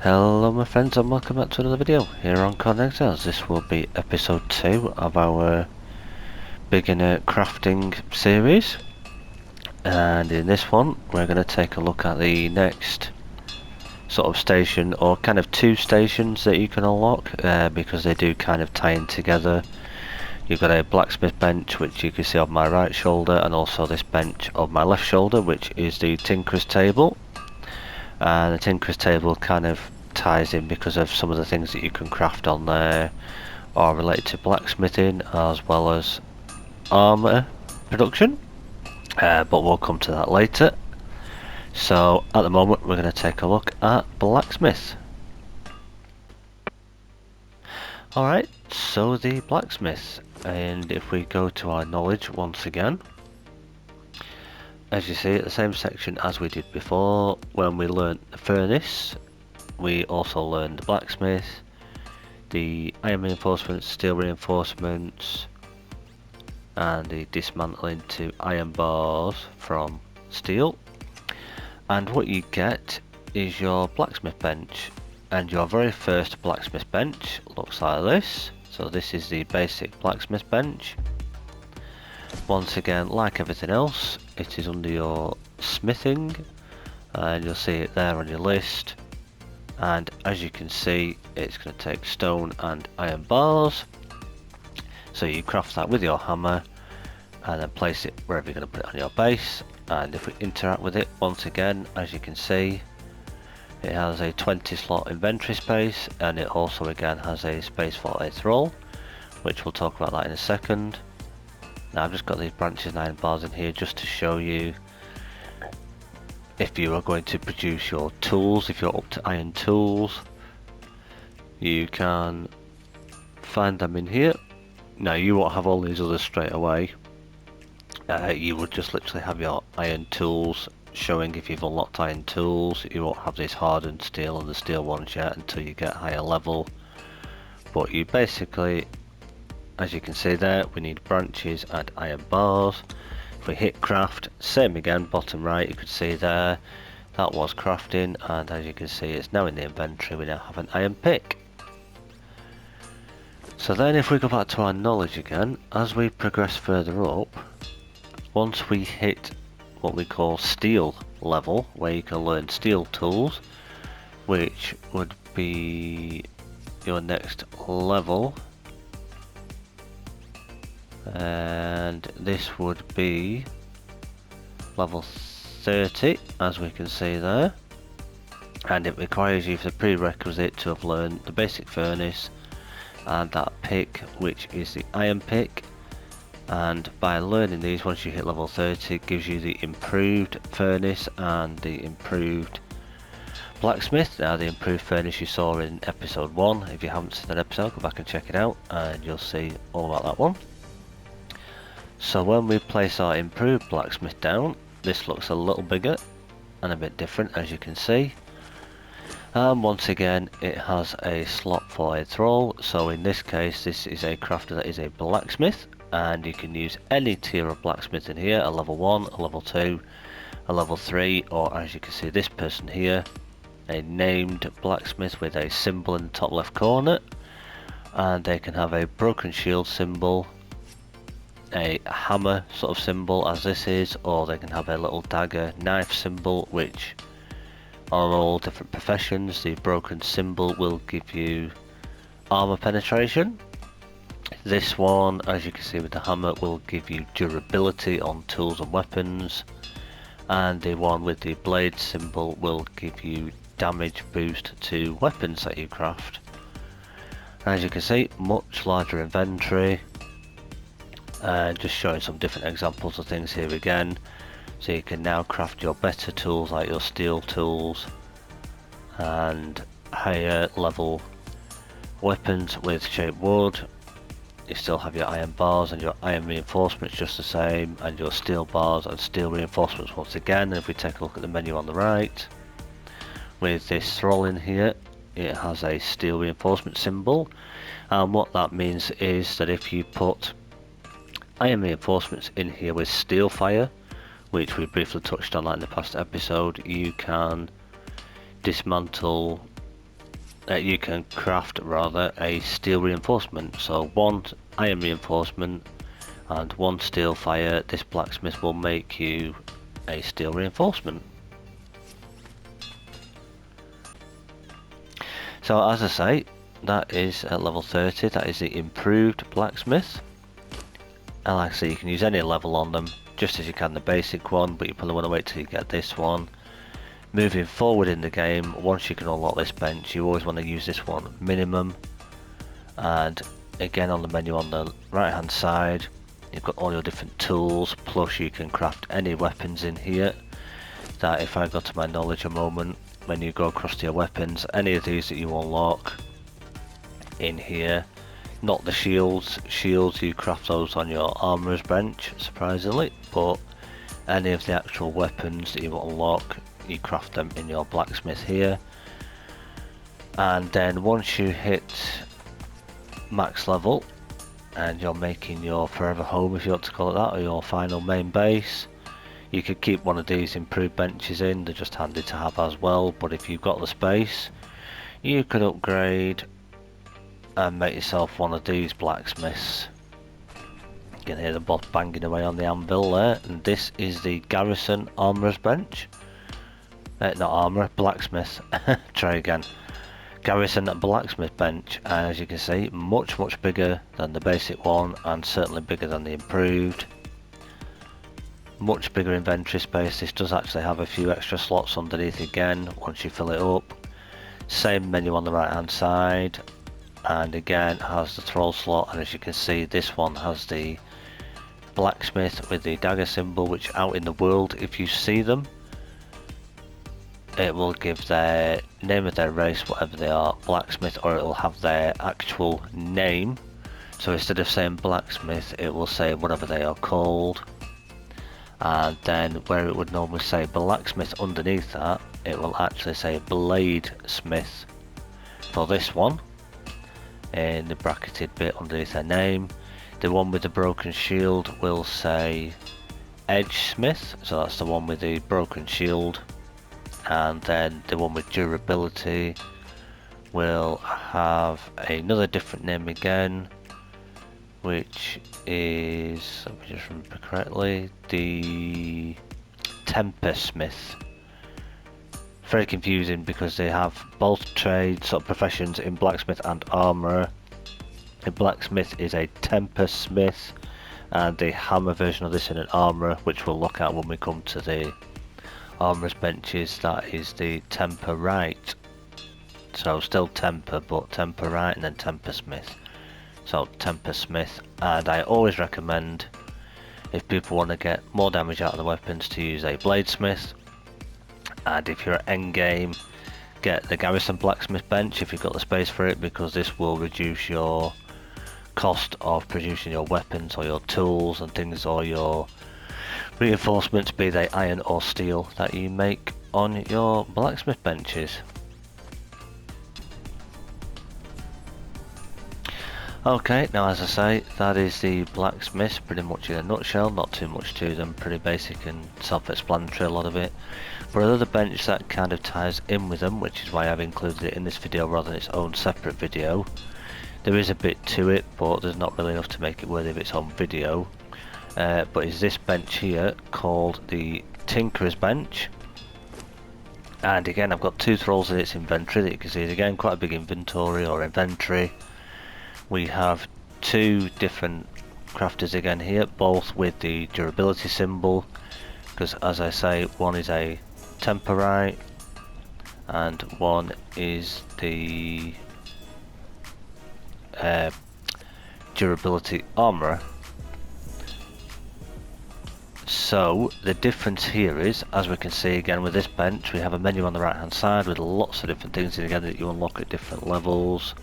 Hello my friends and welcome back to another video here on Conan Exiles. This will be episode 2 of our beginner crafting series, and in this one we're going to take a look at the next sort of station, or kind of two stations that you can unlock because they do kind of tie in together. You've got a blacksmith bench which you can see on my right shoulder, and also this bench on my left shoulder which is the tinker's table. And the tinker's table kind of ties in because of some of the things that you can craft on there are related to blacksmithing as well as armour production, but we'll come to that later. So at the moment we're going to take a look at blacksmith. Alright, so the blacksmith, and if we go to our knowledge once again, as you see, the same section as we did before. When we learnt the furnace, we also learned the blacksmith, the iron reinforcements, steel reinforcements, and the dismantling to iron bars from steel. And what you get is your blacksmith bench, and your very first blacksmith bench looks like this. So this is the basic blacksmith bench. Once again, like everything else, it is under your smithing, and you'll see it there on your list. And as you can see, it's going to take stone and iron bars, so you craft that with your hammer and then place it wherever you're going to put it on your base. And if we interact with it, once again, as you can see, it has a 20 slot inventory space, and it also again has a space for a thrall, which we'll talk about that in a second. Now I've just got these branches and iron bars in here just to show you, if you are going to produce your tools, if you're up to iron tools, you can find them in here. Now you won't have all these others straight away. You would just literally have your iron tools showing if you've unlocked iron tools. You won't have this hardened steel and the steel ones yet until you get higher level. But you basically, as you can see there, we need branches and iron bars. If we hit craft, same again, bottom right, you could see there, that was crafting, and as you can see it's now in the inventory. We now have an iron pick. So then if we go back to our knowledge again, as we progress further up, once we hit what we call steel level, where you can learn steel tools, which would be your next level, and this would be level 30, as we can see there, and it requires you for the prerequisite to have learned the basic furnace and that pick, which is the iron pick. And by learning these, once you hit level 30, it gives you the improved furnace and the improved blacksmith. Now the improved furnace you saw in episode 1. If you haven't seen that episode, go back and check it out and you'll see all about that one. So when we place our improved blacksmith down, this looks a little bigger and a bit different, as you can see. And once again, it has a slot for a thrall. So in this case, this is a crafter that is a blacksmith, and you can use any tier of blacksmith in here, a level 1, a level 2, a level 3, or as you can see this person here, a named blacksmith with a symbol in the top left corner, and they can have a broken shield symbol, a hammer sort of symbol as this is, or they can have a little dagger knife symbol, which are all different professions. The broken symbol will give you armor penetration. This one, as you can see with the hammer, will give you durability on tools and weapons, and the one with the blade symbol will give you damage boost to weapons that you craft. As you can see, much larger inventory, and just showing some different examples of things here again. So you can now craft your better tools like your steel tools and higher level weapons with shaped wood. You still have your iron bars and your iron reinforcements just the same, and your steel bars and steel reinforcements once again. And if we take a look at the menu on the right, with this thrall in here, it has a steel reinforcement symbol, and what that means is that if you put iron reinforcements in here with steel fire, which we briefly touched on that in the past episode, you can dismantle you can craft rather a steel reinforcement. So one iron reinforcement and one steel fire. This blacksmith will make you a steel reinforcement. So as I say, that is at level 30, that is the improved blacksmith. And like I say, you can use any level on them, just as you can the basic one, but you probably want to wait till you get this one. Moving forward in the game, once you can unlock this bench, you always want to use this one minimum. And again, on the menu on the right hand side, you've got all your different tools, plus you can craft any weapons in here. That, if I go to my knowledge a moment, when you go across to your weapons, any of these that you unlock in here, not the shields, you craft those on your armourer's bench, surprisingly, but any of the actual weapons that you unlock, you craft them in your blacksmith here. And then once you hit max level and you're making your forever home, if you want to call it that, or your final main base, you could keep one of these improved benches in. They're just handy to have as well, but if you've got the space, you could upgrade and make yourself one of these blacksmiths. You can hear them both banging away on the anvil there, and this is the Garrison Armourer's Bench. Not armourer, blacksmith. Try again. Garrison Blacksmith Bench, and as you can see, much bigger than the basic one, and certainly bigger than the improved. Much bigger inventory space. This does actually have a few extra slots underneath again once you fill it up. Same menu on the right hand side, and again has the thrall slot, and as you can see, this one has the blacksmith with the dagger symbol, which out in the world, if you see them, it will give their name of their race, whatever they are, blacksmith, or it will have their actual name. So instead of saying blacksmith, it will say whatever they are called. And then where it would normally say blacksmith underneath that, it will actually say bladesmith for this one in the bracketed bit underneath their name. The one with the broken shield will say edgesmith, so that's the one with the broken shield. And then the one with durability will have another different name again, which is, let me just remember correctly, the tempersmith. Very confusing because they have both trades, sort of professions in blacksmith and armourer. A blacksmith is a tempersmith, and the hammer version of this in an armourer, which we'll look at when we come to the armourer's benches, that is the temperite. So still temper, but temperite and then tempersmith. So tempersmith, and I always recommend, if people want to get more damage out of the weapons, to use a bladesmith. And if you're at endgame, get the Garrison Blacksmith Bench if you've got the space for it, because this will reduce your cost of producing your weapons or your tools and things, or your reinforcements, be they iron or steel, that you make on your blacksmith benches. Okay, now as I say, that is the blacksmiths pretty much in a nutshell. Not too much to them, pretty basic and self-explanatory, a lot of it. But another bench that kind of ties in with them, which is why I've included it in this video rather than its own separate video. There is a bit to it, but there's not really enough to make it worthy of its own video. But is this bench here called the Tinkerer's Bench. And again, I've got two thralls in its inventory that you can see. Again, quite a big inventory or inventory. We have two different crafters again here, both with the durability symbol, because as I say, one is a temperite and one is the durability armourer. So the difference here is, as we can see again with this bench, we have a menu on the right hand side with lots of different things in again that you unlock at different levels,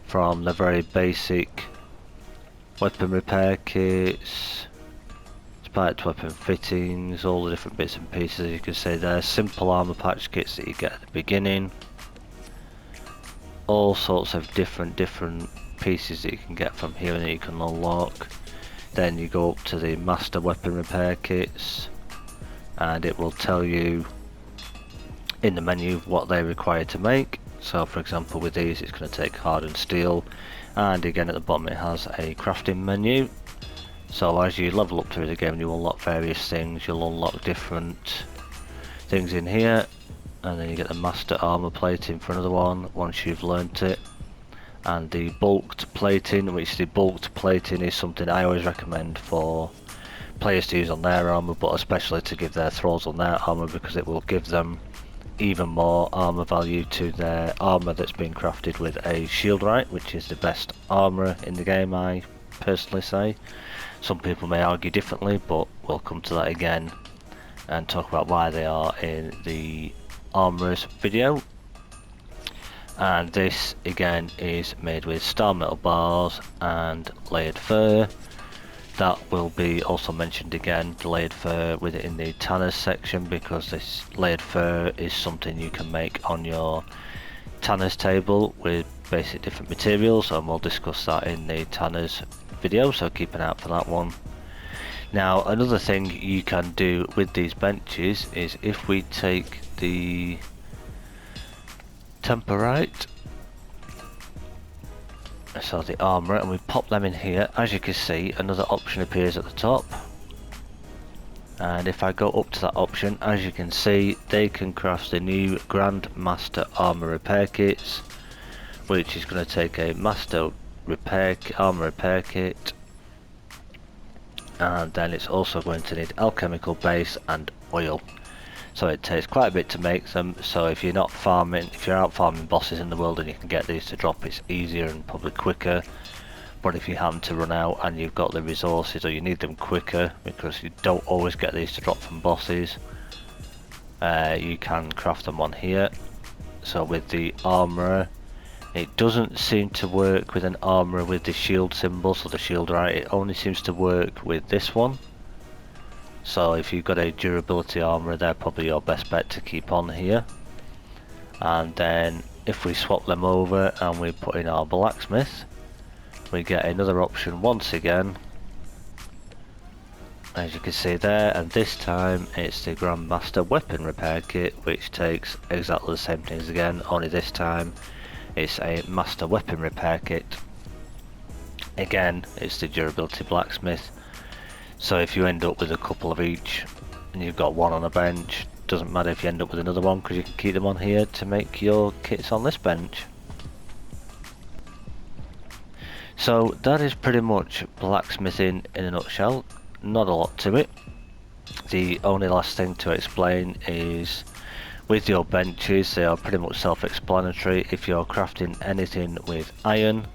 from the very basic weapon repair kits, spiked weapon fittings, all the different bits and pieces. You can see there, simple armor patch kits that you get at the beginning, all sorts of different pieces that you can get from here and that you can unlock. Then you go up to the master weapon repair kits, and it will tell you in the menu what they require to make. So for example with these it's going to take hardened steel, and again at the bottom it has a crafting menu. So as you level up through the game you unlock various things, you'll unlock different things in here, and then you get the master armor plating for another one once you've learnt it. And the bulked plating, which the bulked plating is something I always recommend for players to use on their armor, but especially to give their thralls on their armor, because it will give them even more armor value to their armor that's been crafted with a shield right, which is the best armor in the game, I personally say. Some people may argue differently, but we'll come to that again and talk about why they are in the armorers video. And this again is made with star metal bars and layered fur. That will be also mentioned again, the layered fur, with it in the tanners section, because this layered fur is something you can make on your tanners table with basic different materials, and we'll discuss that in the tanners video, so keep an eye out for that one. Now another thing you can do with these benches is, if we take the temperite, so the armor, and we pop them in here, as you can see another option appears at the top, and if I go up to that option, as you can see they can craft the new Grandmaster armor repair kits, which is going to take a master armor repair kit, and then it's also going to need alchemical base and oil. So it takes quite a bit to make them, so if you're out farming bosses in the world and you can get these to drop, it's easier and probably quicker. But if you happen to run out and you've got the resources, or you need them quicker, because you don't always get these to drop from bosses, you can craft them on here. So with the armourer, it doesn't seem to work with an armourer with the shield symbol, so the shield right, it only seems to work with this one. So if you've got a durability armourer, they're probably your best bet to keep on here. And then if we swap them over and we put in our blacksmith, we get another option once again, as you can see there, and this time it's the Grandmaster weapon repair kit, which takes exactly the same things again, only this time it's a master weapon repair kit. Again, it's the durability blacksmith. So if you end up with a couple of each and you've got one on a bench, doesn't matter if you end up with another one, because you can keep them on here to make your kits on this bench. So that is pretty much blacksmithing in a nutshell. Not a lot to it. The only last thing to explain is, with your benches, they are pretty much self-explanatory. If you're crafting anything with iron,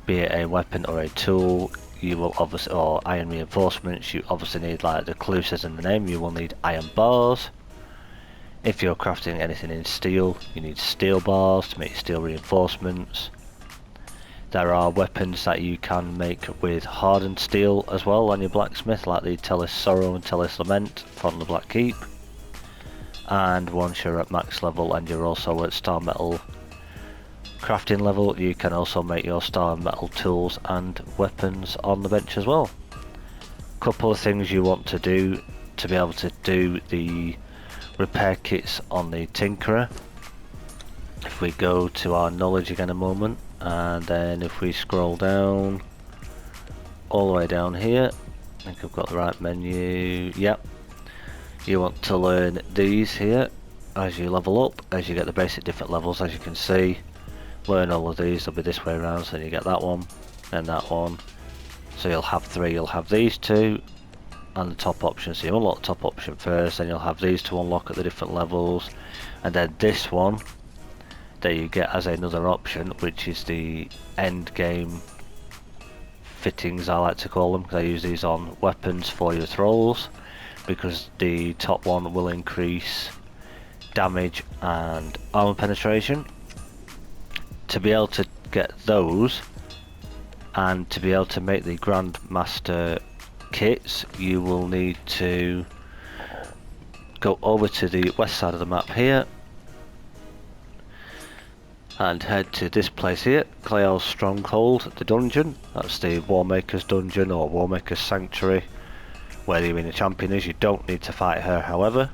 be it a weapon or a tool, you will obviously, or iron reinforcements, you obviously need, like the clue says in the name, you will need iron bars. If you're crafting anything in steel, you need steel bars to make steel reinforcements. There are weapons that you can make with hardened steel as well on your blacksmith, like the Tellus Sorrow and Tellus Lament from the Black Keep. And once you're at max level and you're also at star metal crafting level, you can also make your star metal tools and weapons on the bench as well. Couple of things you want to do to be able to do the repair kits on the Tinkerer. If we go to our knowledge again a moment, and then if we scroll down all the way down here, I think I've got the right menu, yep. You want to learn these here as you level up, as you get the basic different levels, as you can see. Learn all of these, they'll be this way around, so you get that one and that one. So you'll have three, you'll have these two and the top option. So you unlock the top option first, then you'll have these to unlock at the different levels, and then this one that you get as another option, which is the end game fittings, I like to call them, because I use these on weapons for your thralls, because the top one will increase damage and armor penetration. To be able to get those and to be able to make the Grandmaster kits, you will need to go over to the west side of the map here and head to this place here, Clayel's Stronghold, the dungeon. That's the Warmaker's dungeon or Warmaker's Sanctuary, where the arena champion is. You don't need to fight her, however,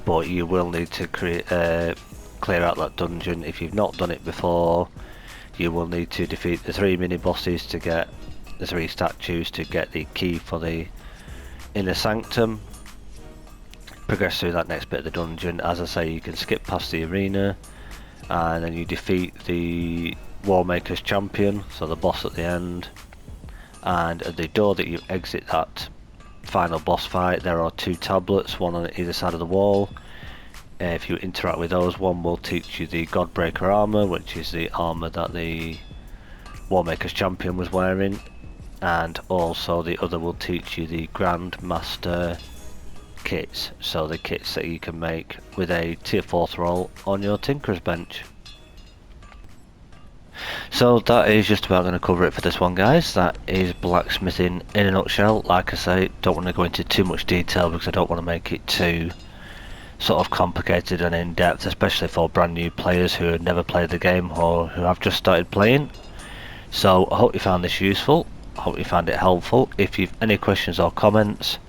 but you will need to create clear out that dungeon. If you've not done it before, you will need to defeat the 3 mini bosses to get the 3 statues to get the key for the inner sanctum. Progress through that next bit of the dungeon. As I say, you can skip past the arena and then you defeat the Warmaker's champion, so the boss at the end, and at the door that you exit that final boss fight there are 2 tablets, one on either side of the wall. If you interact with those, one will teach you the Godbreaker armor, which is the armor that the Warmaker's champion was wearing, and also the other will teach you the Grandmaster kits, so the kits that you can make with a tier 4th roll on your Tinker's Bench. So that is just about going to cover it for this one, guys. That is blacksmithing in a nutshell. Like I say, don't want to go into too much detail because I don't want to make it too sort of complicated and in-depth, especially for brand new players who have never played the game or who have just started playing. So I hope you found this useful, I hope you found it helpful. If you've any questions or comments,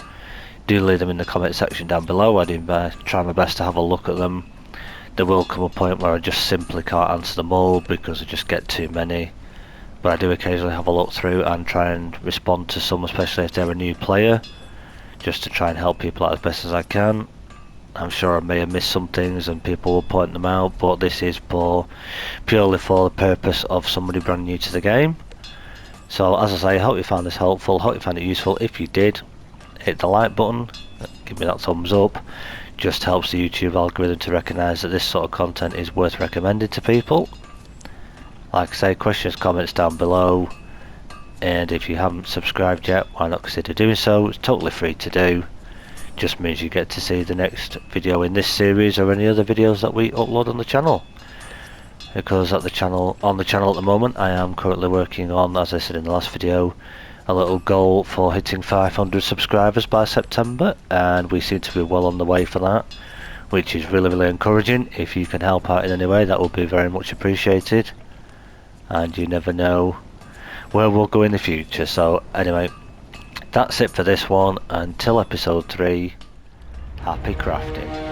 do leave them in the comment section down below. I do try my best to have a look at them. There will come a point where I just simply can't answer them all because I just get too many, but I do occasionally have a look through and try and respond to some, especially if they're a new player, just to try and help people out as best as I can. I'm sure I may have missed some things and people will point them out, but this is purely for the purpose of somebody brand new to the game. So as I say, I hope you found this helpful, hope you found it useful. If you did, hit the like button, give me that thumbs up. Just helps the YouTube algorithm to recognise that this sort of content is worth recommending to people. Like I say, questions, comments down below, and if you haven't subscribed yet, why not consider doing so? It's totally free to do. Just means you get to see the next video in this series or any other videos that we upload on the channel. Because on the channel at the moment, I am currently working on, as I said in the last video, a little goal for hitting 500 subscribers by September, and we seem to be well on the way for that, which is really encouraging. If you can help out in any way, that would be very much appreciated, and you never know where we'll go in the future. So anyway, that's it for this one. Until episode 3, happy crafting.